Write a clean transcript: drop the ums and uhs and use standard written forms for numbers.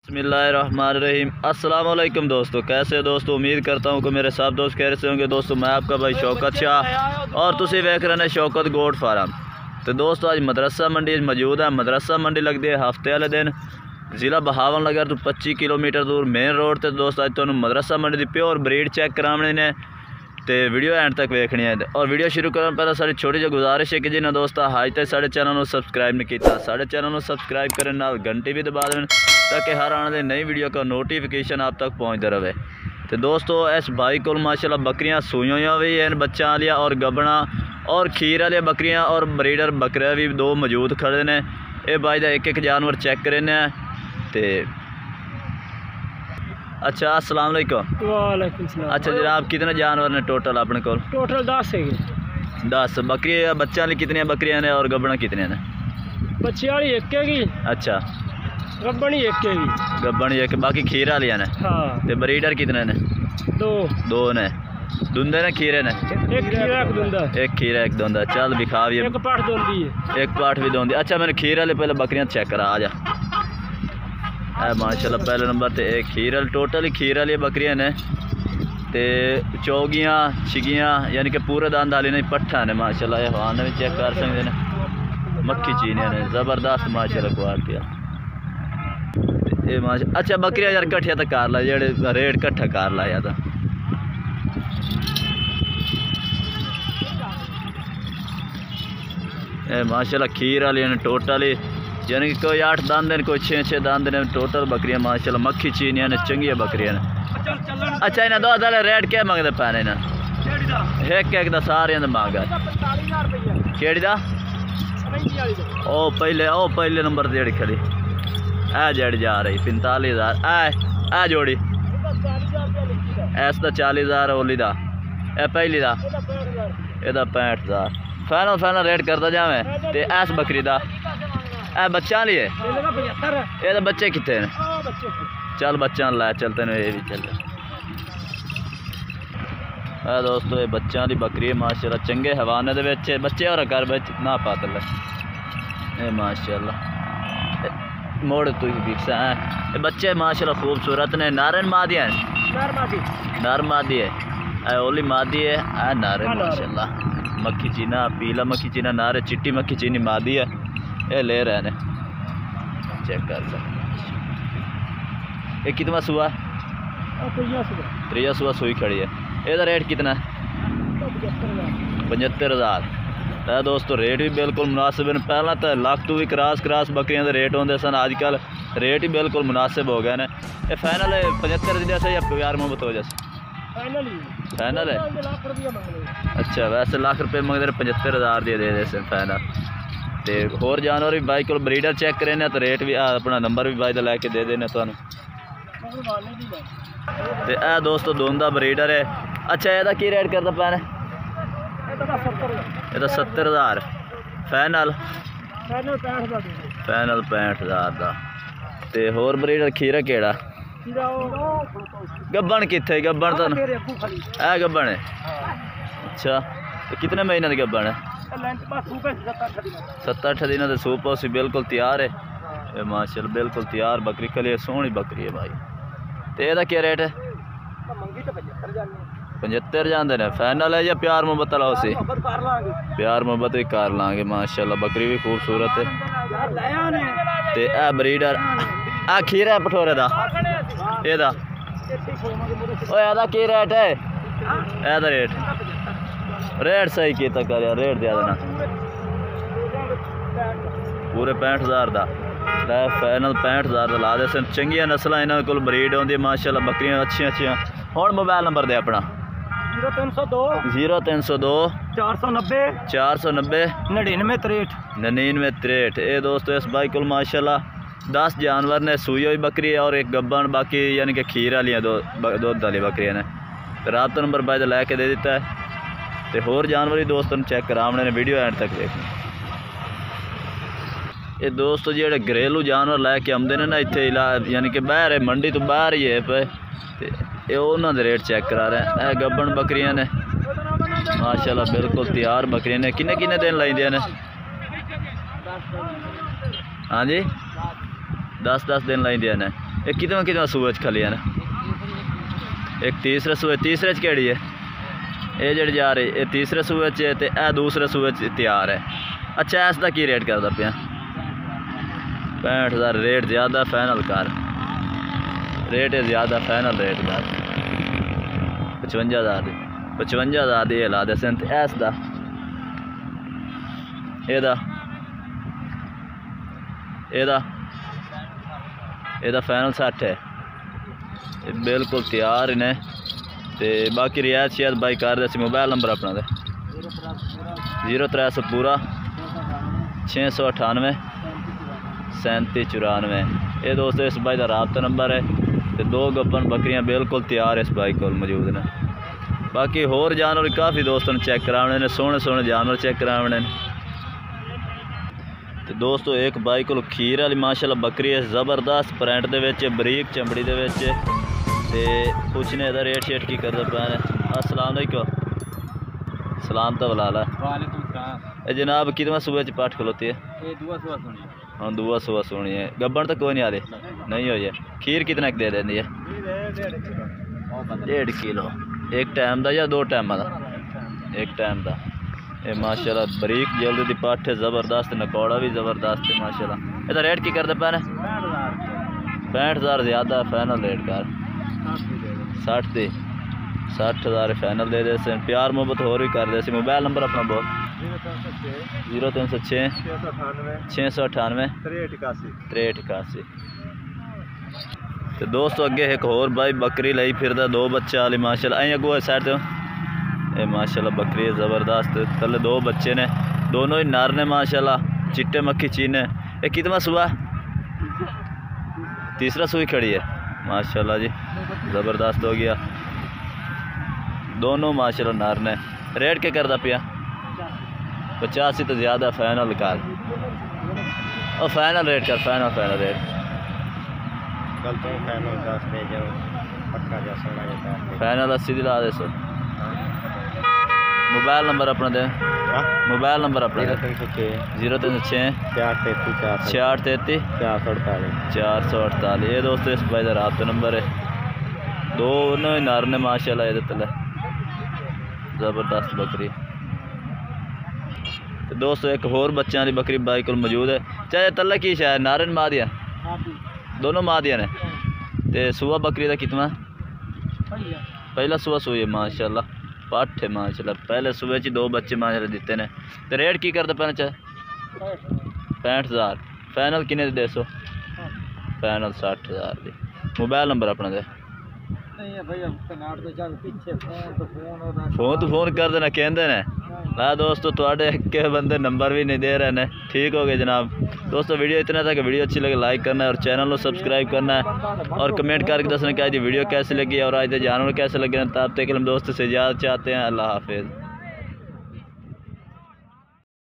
बिस्मिल्लाहिर्रहमानिर्रहीम। अस्सलाम वालेकुम दोस्तों, कैसे हो दोस्तों। उम्मीद करता हूँ कि मेरे सब दोस्त कह रहे होंगे। दोस्तों मैं आपका भाई शौकत शाह और तुसी वेख रहे हैं शौकत गोट फार्म। तो दोस्तों आज मदरसा मंडी मौजूद है। मदरसा मंडी लगती है हफ्ते वाले दिन, ज़िला बहावलनगर तो 25 किलोमीटर दूर मेन रोड से। दोस्तों अज तुहानू मदरसा मंडी की प्योर ब्रीड चेक कराने ने तो वीडियो एंड तक वेखनी है। और वीडियो शुरू करने पहले सारी छोटी जी गुजारिश है कि जिन्हें दोस्त अज तक साढ़े चैनल को सबसक्राइब नहीं किया, साढ़े चैनल को सबसक्राइब करने नाल घंटी भी दबा दें ताकि हर आने वाली नई वीडियो का नोटिफिकेशन आप तक पहुँचता रहे। तो दोस्तों इस भाई को माशाल्लाह बकरियां सूई हुई भी हैं, बच्चा वालियाँ और गबना और खीर वाली बकरियां और ब्रीडर बकरे भी दो मौजूद खड़े ने। ये भाई का एक एक जानवर चेक करें तो अच्छा। अस्सलाम वालेकुम। वालेकुम सलाम। अच्छा जनाब कितने जानवर ने टोटल अपने को? टोटल 10 है। 10 बकरी बच्चा वाली कितनी बकरियां ने और गबना कितने ने? बच्चे वाली एक है। अच्छा गब्बनी एक है। गब्बनी एक, बाकी खीर वालियां ने? हाँ। ते ब्रीडर कितने ने? दो ने। दुंदे ने खीरे ने? एक खीरा एक दुंदा। एक खीरा एक दुंदा। चल दिखा भी, एक पाठ दोंदी है। एक पाठ भी दोंदी। अच्छा मैंने खीर वाले पहले बकरियां चेक करा। आ जा माशाल्लाह पहले नंबर ते एक खीर वाली, टोटल ही खीर वाली बकरियां ने ते चौगियां छिगियां यानी कि पूरे दंद वाली ने, पट्ठा ने माशाल्लाह। ये हवान भी चेक कर सकते हैं, मक्खी चीनियां ने ज़बरदस्त माशाल्लाह क्वालिटी। ये माशा अच्छा बकरियां यार कट्ठिया तो कर ला, जेड़े रेट कट्ठा कर ला या तो माशाल्लाह खीर वाली ने टोटल ही यानी कि कोई 8 दंद ने, कोई 6 दंद ने। टोटल बकरियां माशाल्लाह मक्खी चीनियां ने, चंगियां बकरियां ने। अच्छा इन्हें दो दाले रेट क्या मंगते पैने ना? एक एक दा सारे दा मांग है। केड़ी दा? ओ पहले नंबर जेड़ी खड़ी ए जेड़ी जा रही 45,000। ए जोड़ी ऐस दा 40,000 ओली दा। ए पहली दा एदा 65,000। फाइनल रेट करता जावे ते ऐस बकरी दा ए बच्चा लिए ये तो बच्चे कितने ने? चल बच्चा ला चलते ने, ये भी चल। दोस्तों ये बच्चा की बकरी है माशाल्लाह, चंगे हवाने दे बच्चे और घर बच ना पातल है माशाल्लाह। मोड़ तू बिकसा है बच्चे माशाल्लाह खूबसूरत ने। नारन मादी है? नर मादी है। ओली मादी है। नारे माशाल्लाह मक्खी चीना, पीला मक्खी चीना नारे, चिट्टी मक्खी चीनी मादी है। ये ले रहे ने, चेक कर सकते। ये कितना सुआ? त्रिया सुआ सुई खड़ी है। ਇਹਦਾ रेट कितना है? 75,000। तो दोस्तों रेट भी बिल्कुल मुनासिब है। पहला तो लाख तो भी क्रॉस बकरियां के रेट होंगे सन, आजकल रेट ही बिल्कुल मुनासिब हो गए ने। ये फाइनल है 75 जैसे या प्यार मोहब्बत हो जैसे? फाइनल है। अच्छा वैसे लाख रुपये मंगते 75,000 दे दे फाइनल। तो होर जानवर भी बाई को ब्रीडर चेक करें तो रेट भी अपना नंबर भी बाई का लैके दे देने थानू। तो यह दोस्तों दोंदा ब्रीडर है। अच्छा यदा की रेट करता पैने? ये 70,000 फाइनल 65,000 का। तो होर ब्रीडर खीरा केड़ा? गब्बन कितने? गब्बन तो है गब्बन है। अच्छा तो कितने महीने की गब्बन है? 7-8 दिन के सूप उसी बिल्कुल तैयार है माशाल्लाह, बिल्कुल तैयार बकरी कली सोहनी बकरी है भाई। तो यदा क्या रेट है? 75 जाते हैं। फाइनल है या प्यार मोहब्बत वाला? उसी प्यार मोहब्बत भी कर लाँगे माशाल्लाह, बकरी भी खूबसूरत है। तो यह ब्रीडर आ खीरा है भठोरे का एदा की रेट है? एदा रेट सही किया कर यार, रेट ज़्यादा ना पूरे 65,000 का। फाइनल 65,000 का ला दे सन। चंगिया नस्ल इन्होंने को ब्रीड आती माशाल्लाह, बकरियां अच्छी। हुण मोबाइल नंबर दे अपना? 0302 490 9963। ये दोस्तों इस भाई को माशाल्लाह 10 जानवर ने, सूई हुई बकरी है और एक गब्बन, बाकी यानी कि खीर वाली दूध वाली बकरियां ने। रात नंबर भाई का लैके दे दिता है। तो होर जानवर ही दोस्तों चेक कराने ने, वीडियो एंड तक देखना। ये दोस्तों जो घरेलू जानवर लैके आते हैं ना इतने यानी कि बाहर है, मंडी तो बाहर ही है पे, ये उन्होंने रेट चेक करा रहे हैं। यह गब्बन बकरियां ने माशाल्लाह बिल्कुल तैयार बकरियां ने। किन्ने दिन लाइंदियां ने? हाँ जी 10-10 दिन लाइंदियां ने। एक कितना सूए च खली है ना एक तीसरे सूए तीसरे च केड़ी है ये जड़ी जा रही ये तीसरे सूए च है ते ए दूसरे सूए च तैयार है। अच्छा इसका की रेट करदा पिया 65,000 रेट ज़्यादा फाइनल कर रेट है ज़्यादा फाइनल रेट कर 55,000 दी ला दे सेंट इसका एदा फाइनल 60 है बिल्कुल तैयार ही ने ते बाकी रियायत शायद बाई कर दे। मोबाइल नंबर अपना दे 0300 पूरा 698 3794 ये दोस्तों इस बाई का राबता नंबर है ते 2 गब्बन बकरियां बिल्कुल तैयार इस बाई को मौजूद ने। बाकी होर जानवर काफ़ी दोस्तों चेक कराने ने सोहने जानवर चेक कराने तो दोस्तों एक बाई को खीर वाली माशाल्लाह बकरी है ज़बरदस्त प्रिंट दे विच बरीक चमड़ी दे विच ते पुछने दा रेट शेट की करदा पिया ने। अस्सलाम वालेकुम सलाम तो बुला ला। वालेकुम सलाम। ए जनाब कितना सुबह च पाठ खलोती है ये दुआ सुबह सुनी हाँ दुआ सुबह सुनी है गब्बन तो कोई नहीं आ रही नहीं हो जाए खीर कितना दे देंदी है 1.5 किलो एक टाइम का या 2 टाइम का एक टाइम का ये माशाल्लाह बरीक जल्दी दी पाठ है ज़बरदस्त नकौड़ा भी ज़बरदस्त है माशाल्लाह। इसका रेट की करते पे 65,000 ज़्यादा फाइनल रेट कर 60,000 फाइनल दे दे प्यार मोहब्बत होर भी कर दे। मोबाइल नंबर अपना बहुत 0306 698 6381 तो दोस्तों अगे एक होर भाई बकरी लाई फिर 2 बच्चे वाली माशाल्लाह अं अगू साइड तो ये माशाल्लाह बकरी है ज़बरदस्त थले 2 बच्चे ने दोनों ही नर ने माशाल्लाह चिट्टे मक्खी चीने। ये कितना सुबह तीसरा सुई खड़ी है माशाल्लाह जी ज़बरदस्त हो गया दोनों माशाल्लाह नर ने। रेट क्या करदा पिया 85 तो ज़्यादा फाइनल कर और फाइनल रेट कर फाइनल रेट फाइनल 80 दिला दे सो। मोबाइल नंबर अपना दे मोबाइल नंबर अपना दे 0306 6633 448 ये दोस्तों इस भाई का राबता नंबर है दोनों ही नर ने माशाल्लाह ये तले ज़बरदस्त बकरी। तो दोस्तों एक होर बच्चों की बकरी बाई को मौजूद है चाहे तले की शायद नारन मादिया दोनों मादिया ने ते सुबह बकरी का कितना पहला सुबह सुई है माशाल्लाह पाठ है माशाल्लाह पहले सुबह 2 बच्चे माशाल्लाह दिते ने। तो रेट की करते पैना चाहे 65,000 फाइनल किने दे सो फाइनल 60,000 दी। मोबाइल नंबर अपना दे फोन कर देना कहते ने ला दोस्तों थोड़े के बंदे नंबर भी नहीं दे रहे हैं ठीक हो गए जनाब। दोस्तों वीडियो इतना था कि वीडियो अच्छी लगे लाइक करना है और चैनल को सब्सक्राइब करना है और कमेंट करके दसना कि आज वीडियो कैसे लगी और आज जानवर कैसे लगे। तब तक हम दोस्तों से इजाज़त चाहते हैं। अल्लाह हाफिज़।